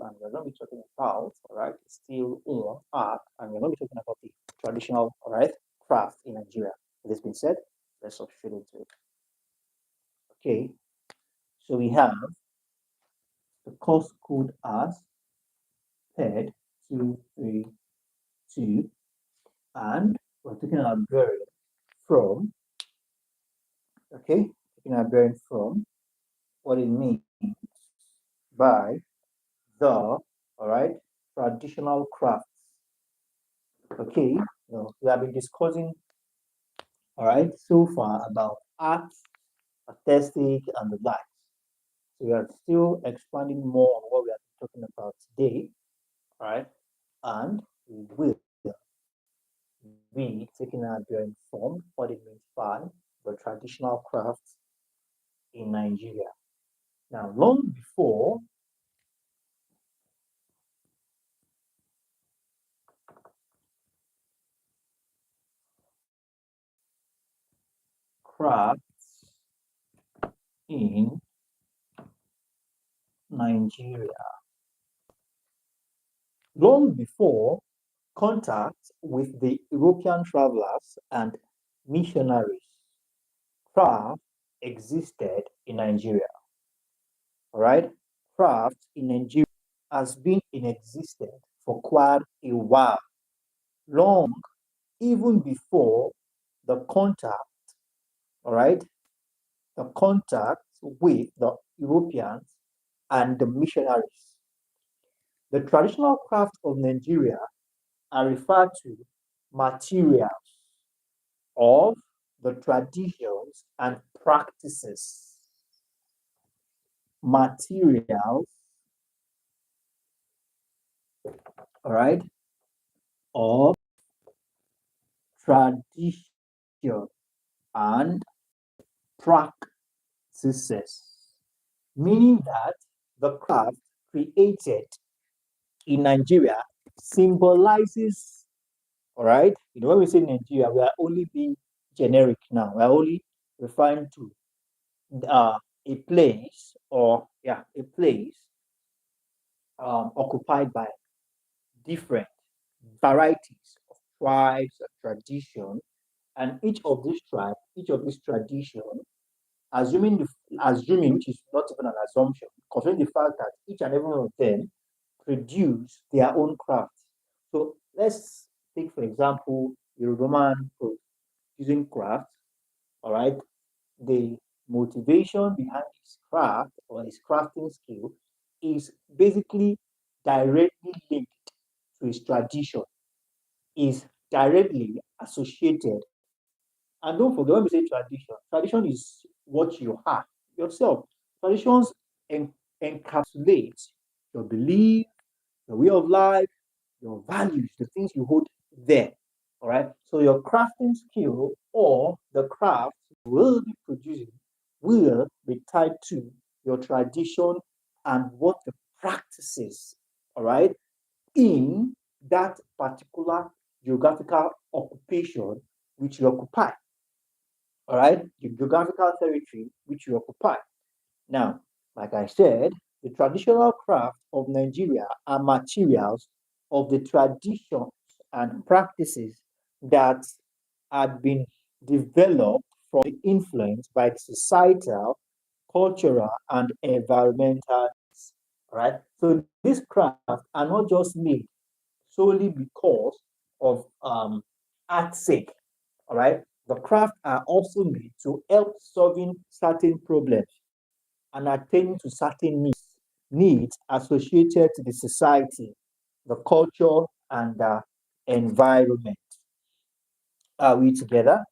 and we're going to be talking about, all right, still on art, and we're going to be talking about the traditional, all right, craft in Nigeria. With this being said, let's hop straight into it. Okay, so we have the course code as PED232, and we're taking our bearing from, okay, taking our bearing from what it means by the, all right, traditional crafts. Okay, we have been discussing, all right, so far about art, artistic, and the likes. So we are still expanding more on what we are talking about today, all right, and we will be taking our bearing from what it means by the traditional crafts in Nigeria. Now, long before crafts in Nigeria, long before contact with the European travelers and missionaries, craft existed in Nigeria. All right, craft in Nigeria has been in existence for quite a while, long even before the contact, all right, the contact with the Europeans and the missionaries. The traditional craft of Nigeria are referred to materials of the traditions and practices. Materials, all right, of tradition and practices, meaning that the craft created in Nigeria symbolizes, all right, when we say Nigeria, we are only being generic now. We are only referring to a place, or yeah, a place occupied by different varieties of tribes and tradition, and each of these tribes, each of these tradition, assuming, which is not even an assumption, considering the fact that each and every one of them produce their own craft. So let's take, for example, Yoruba man using craft, all right, the motivation behind his craft or his crafting skill is basically directly linked to his tradition, is directly associated. And don't forget, when we say tradition, tradition is what you have yourself. Traditions encapsulate your belief, your way of life, your values, the things you hold there. All right. So your crafting skill or the craft you will be producing will be tied to your tradition and what the practices, all right, in that particular geographical occupation which you occupy. All right, the geographical territory which you occupy. Now, like I said, the traditional craft of Nigeria are materials of the traditions and practices that had been developed from the influence by the societal, cultural, and environmental needs. All right, so these crafts are not just made solely because of art's sake. All right, the crafts are also made to help solving certain problems and attaining to certain needs associated to the society, the culture, and the environment. Are we together?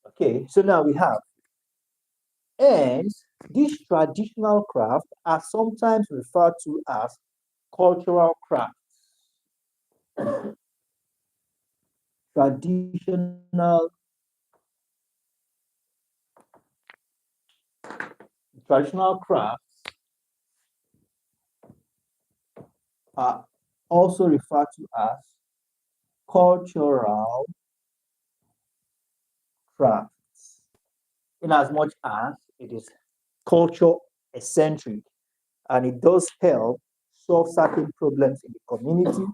Okay, so now we have, and these traditional crafts are sometimes referred to as cultural crafts. Traditional traditional crafts are also referred to as cultural crafts, in as much as it is culture eccentric and it does help solve certain problems in the community,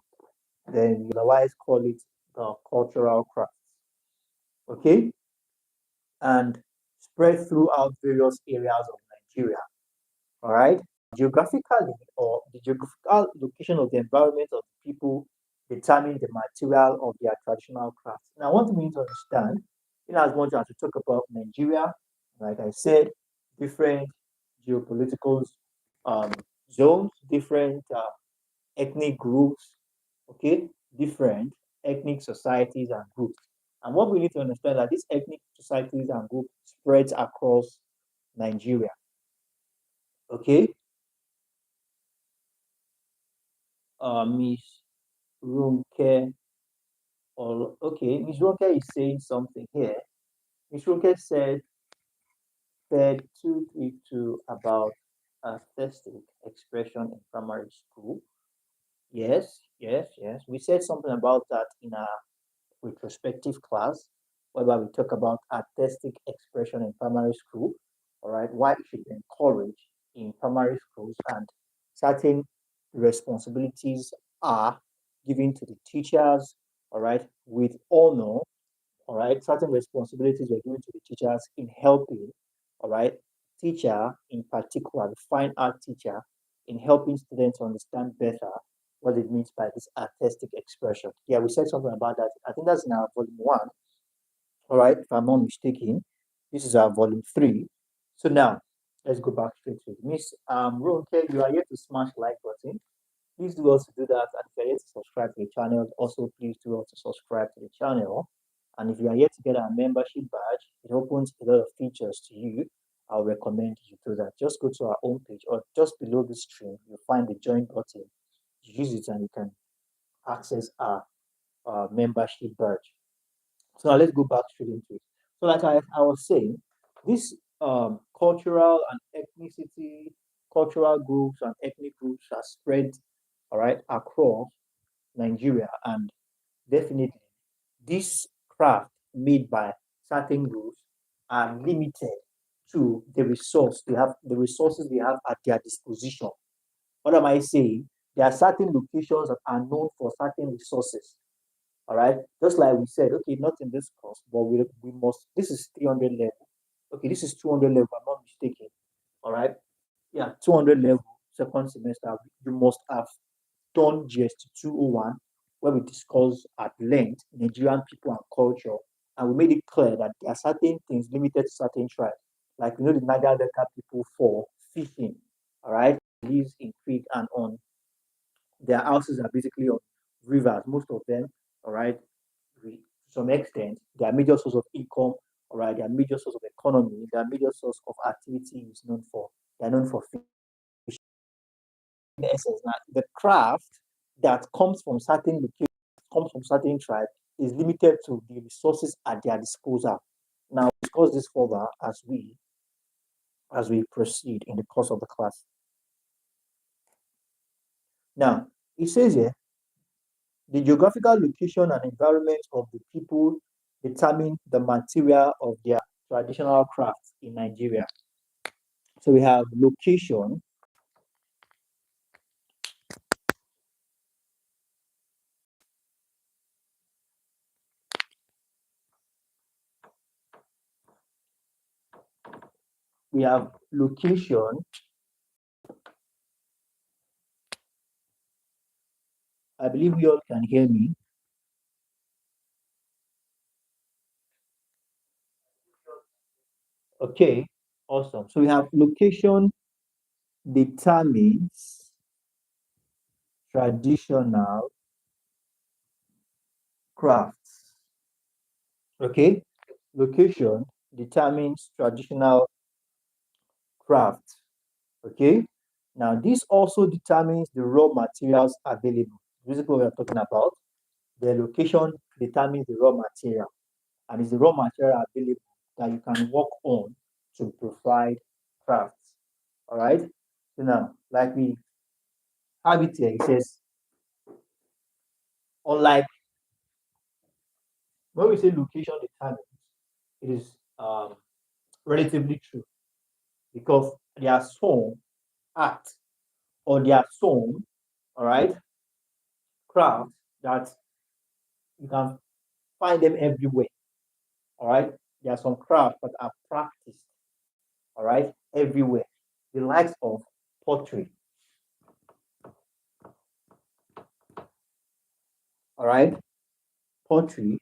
then you otherwise call it the cultural crafts. Okay, and spread throughout various areas of Nigeria. All right, geographically or the geographical location of the environment of the people determine the material of their traditional crafts. Now, I want me to understand, in as much as we talk about Nigeria, like I said, different geopolitical um, zones, different ethnic groups, okay, different ethnic societies and groups. And what we need to understand that these ethnic societies and groups spreads across Nigeria. Okay, Miss Runke, or okay, Miss Runke is saying something here. Miss Runke said PED232 about artistic expression in primary school. Yes, yes, yes. We said something about that in our retrospective class, whereby we talk about artistic expression in primary school, all right, why it should be encouraged in primary schools, and certain responsibilities are given to the teachers, all right, with honor, all right, certain responsibilities were given to the teachers in helping, all right, teacher in particular, the fine art teacher, in helping students understand better what it means by this artistic expression. Yeah, we said something about that. I think that's in our volume one. All right, if I'm not mistaken, this is our volume three. So now let's go back straight to it. Miss Ronke, you are here to smash like button. Please do also do that. And if you're yet to subscribe to the channel, also please do also subscribe to the channel. And if you are yet to get our membership badge, it opens a lot of features to you. I'll recommend you do that. Just go to our home page or just below the stream, you'll find the join button. Use it and you can access our membership badge. So now let's go back straight into it. So like I was saying, this cultural and ethnicity, cultural groups and ethnic groups are spread, all right, across Nigeria, and definitely this craft made by certain groups are limited to the resource they have, the resources they have at their disposition. What am I saying? There are certain locations that are known for certain resources. All right. Just like we said, okay, not in this course, but we must, this is 300 level. Okay, this is 200 level, I'm not mistaken. All right. Yeah, 200 level, second semester, you must have done GST 201, where we discuss at length Nigerian people and culture. And we made it clear that there are certain things limited to certain tribes. Like, you know, the Niger Delta people for fishing, all right, lives in creek and on their houses are basically on rivers, most of them, all right, to some extent, their major source of income, all right, their major source of economy, their major source of activity is known for, they're known for fishing. In essence, now, the craft that comes from certain locations, comes from certain tribes, is limited to the resources at their disposal. Now, we'll discuss this further as we proceed in the course of the class. Now, it says here, the geographical location and environment of the people determine the material of their traditional crafts in Nigeria. So we have location, we have location. I believe you all can hear me. Okay, awesome. So we have location determines traditional crafts. Okay, location determines traditional crafts. Okay, now this also determines the raw materials available. Basically, what we're talking about, the location determines the raw material, and it's the raw material available that you can work on to provide crafts. All right. So now, like we have it here, it says, unlike when we say location determines, it is relatively true because there are some art or there are some All right, crafts that you can find them everywhere. All right, there are some crafts that are practiced. All right, everywhere. The likes of pottery. All right, pottery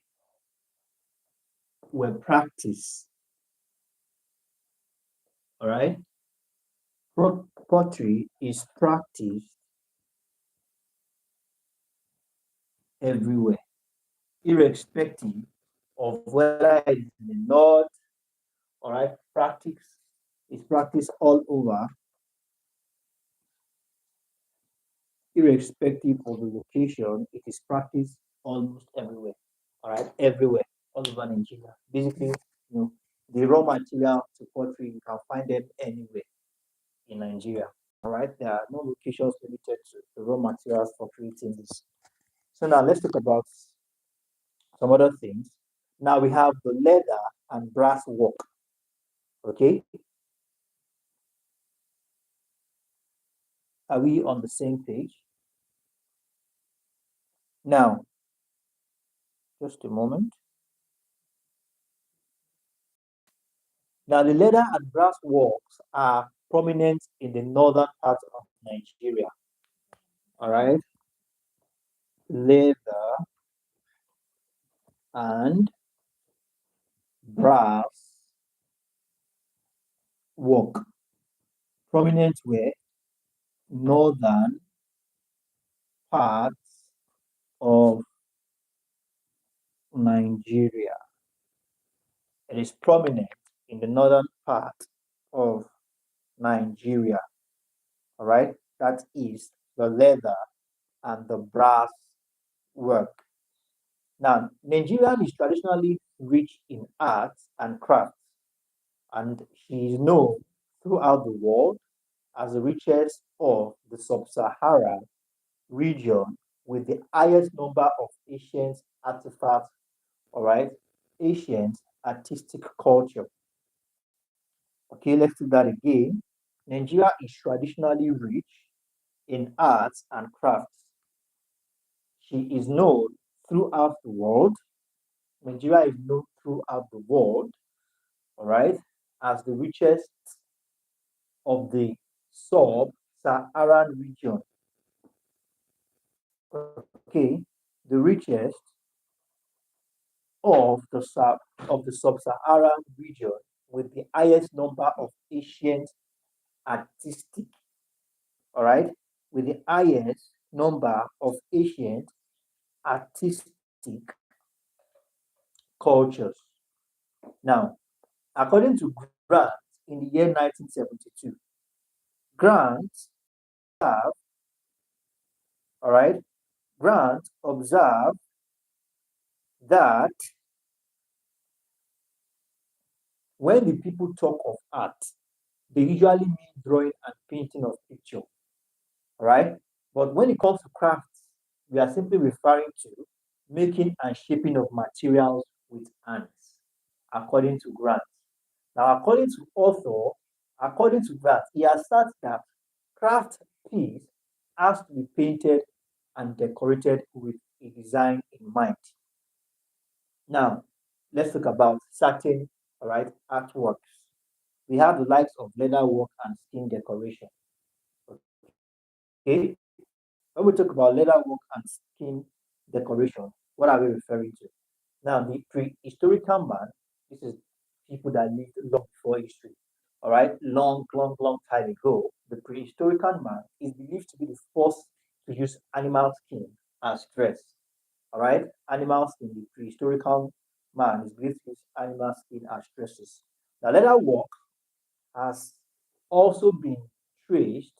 were practiced. All right, pottery is practiced everywhere, irrespective of whether it's in the north. All right, practice is practiced all over, irrespective of the location. It is practiced almost everywhere. All right, everywhere, all over Nigeria. Basically, the raw material to pottery, you can find them anywhere in Nigeria. All right, there are no locations limited to the raw materials for creating this. So now let's talk about some other things. Now we have the leather and brass work. Okay, are we on the same page? Now, just a moment. Now, the leather and brass works are prominent in the northern part of Nigeria. All right, leather and brass work prominent where northern parts of Nigeria. It is prominent in the northern part of Nigeria. All right, that is the leather and the brass work. Now, Nigeria is traditionally rich in arts and crafts, and she is known throughout the world as the richest of the sub-Saharan region with the highest number of ancient artifacts, all right, ancient artistic culture. Okay, let's do that again. Nigeria is traditionally rich in arts and crafts. She is known throughout the world. Nigeria is known throughout the world, all right, as the richest of the sub-Saharan region. Okay, the richest of the sub-Saharan region with the highest number of ancient artistic, all right, with the highest number of ancient artistic cultures. Now, according to Grant in the year 1972, Grant have, all right, Grant observed that when the people talk of art, they usually mean drawing and painting of picture, all right? But when it comes to crafts, we are simply referring to making and shaping of materials with hands, according to Grant. Now, according to Grant, he asserts that craft piece has to be painted and decorated with a design in mind. Now, let's talk about certain, all right, artworks. We have the likes of leather work and skin decoration. Okay, when we talk about leather work and skin decoration, what are we referring to? Now, the prehistorical man, this is people that lived long before history. All right, long, long, long time ago, the prehistorical man is believed to be the first to use animal skin as dress. All right, animal skin, the prehistorical man is believed to use animal skin as dresses. Now, leather work has also been traced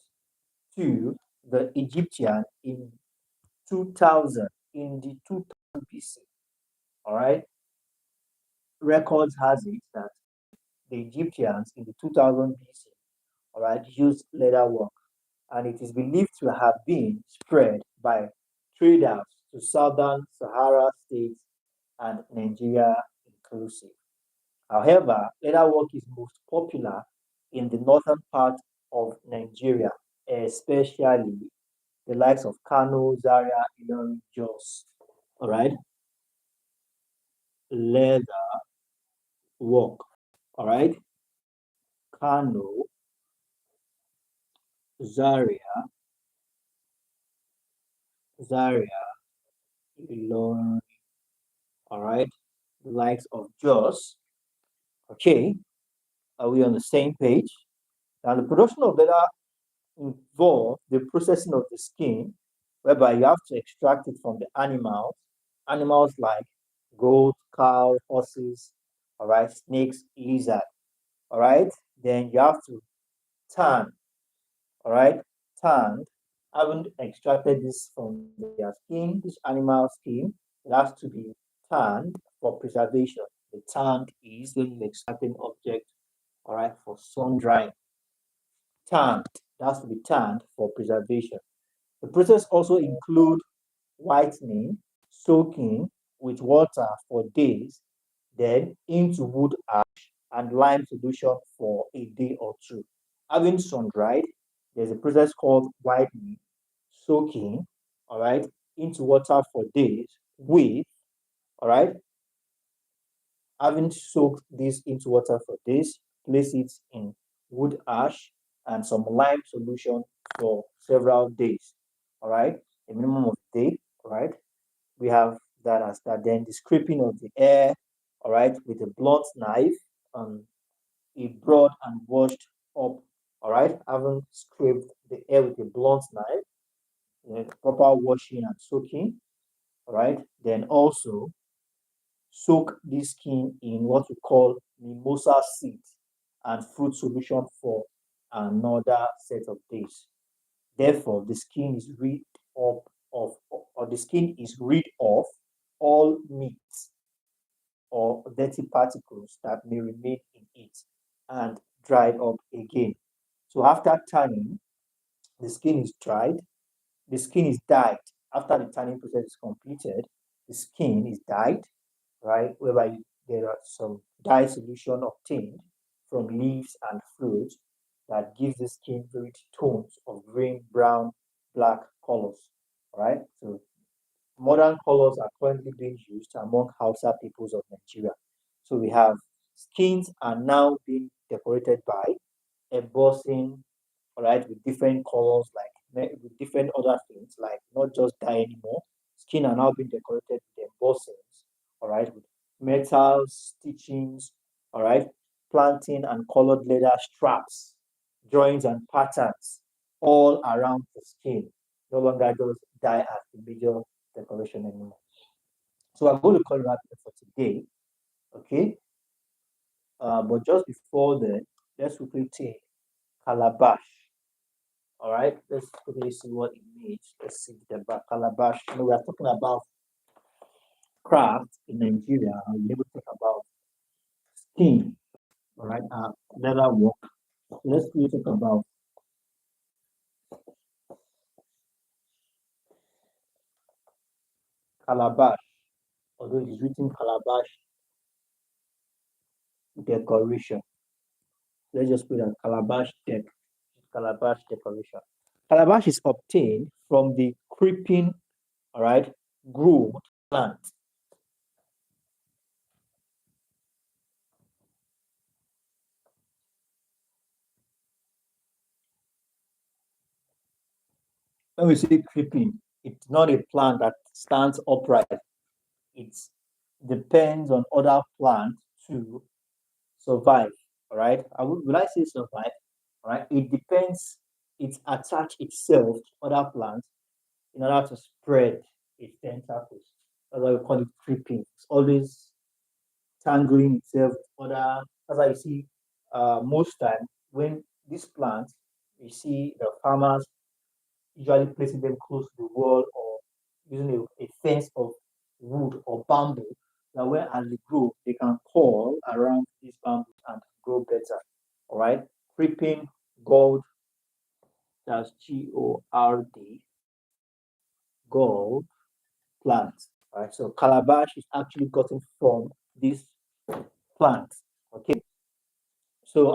to the Egyptian in 2000, in the 2000 BC. All right, records has it that the Egyptians in the 2000 BC, all right, used leather work, and it is believed to have been spread by traders to southern Sahara states and Nigeria inclusive. However, leather work is most popular in the northern part of Nigeria, especially the likes of Kano, Zaria, Ilorin, Jos. All right, leather work. All right, Kano, Zaria, Ilorin. All right, the likes of Jos. Okay, are we on the same page? Now, the production of leather involve the processing of the skin, whereby you have to extract it from the animals like goat, cow, horses, all right, snakes, lizard, all right. Then you have to tan, all right, tanned. Haven't extracted this from their skin, this animal skin, it has to be tanned for preservation. The tanned is when you extract an object, all right, for sun drying. Tanned, it has to be tanned for preservation. The process also include whitening, soaking with water for days, then into wood ash and lime solution for a day or two. Having sun dried, there's a process called whitening, soaking, all right, into water for days with, all right, having soaked this into water for days, place it in wood ash and some lime solution for several days. All right, a minimum of a day. All right, we have that as that. Then the scraping of the air. All right, with a blunt knife on a broad and washed up. All right, having scraped the air with a blunt knife, proper washing and soaking. All right, then also soak this skin in what we call mimosa seeds and fruit solution for another set of days. Therefore, the skin is rid of, or the skin is rid of all meat or dirty particles that may remain in it and dried up again. So after tanning, the skin is dried, the skin is dyed. After the tanning process is completed, the skin is dyed, right? Whereby there are some dye solution obtained from leaves and fruits that gives the skin varied tones of green, brown, black colors. All right. So modern colors are currently being used among Hausa peoples of Nigeria. So we have skins are now being decorated by embossing, all right, with different colors, like with different other things, like not just dye anymore. Skin are now being decorated with embossings, all right, with metals, stitchings, all right, planting and colored leather straps, drawings and patterns all around the skin. No longer just dye as the major decoration anymore. So I'm going to call it that for today, okay? But just before then, let's quickly take calabash. All right, let's quickly see what it means. Let's see the calabash. You know, we are talking about craft in Nigeria, and we never talk about skin. All right, leather work. So let's quickly talk about calabash. Although it's written calabash decoration, let's just put a calabash decoration. Calabash is obtained from the creeping, all right, growth plant. When we say creeping, it's not a plant that stands upright. It depends on other plants to survive. All right. Will I say survive? All right. It depends. It attach itself to other plants in order to spread its tentacles. That's why we call it creeping. It's always tangling itself with other. As I see, most time when this plant, you see the farmers usually placing them close to the wall or using a fence of wood or bamboo. That when as they grow, they can crawl around these bamboos and grow better. All right. Creeping gold, that's GORD, gold plants. All right. So calabash is actually gotten from this plant. Okay. So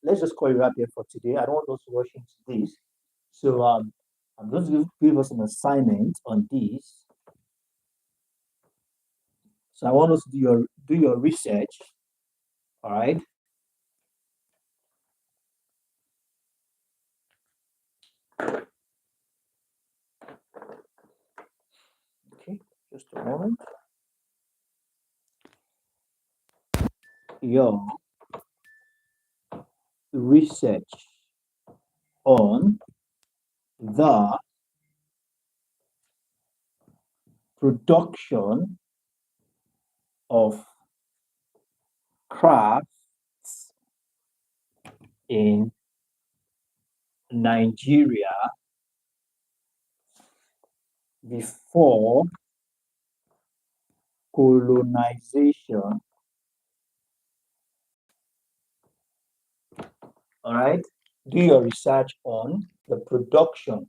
let's just call it up here for today. I don't want us to rush into this. So I'm just going to give us an assignment on this. So I want us to do your research. All right. Okay, just a moment. Your research on the production of crafts in Nigeria before colonization. All right. Do your research on the production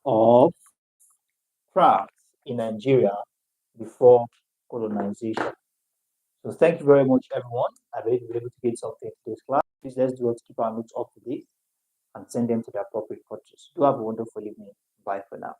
of crafts in Nigeria before colonization. So thank you very much, everyone. I believe you'll be able to get something to this class. Please let's do it to keep our notes up to date and send them to the appropriate coaches. Do have a wonderful evening. Bye for now.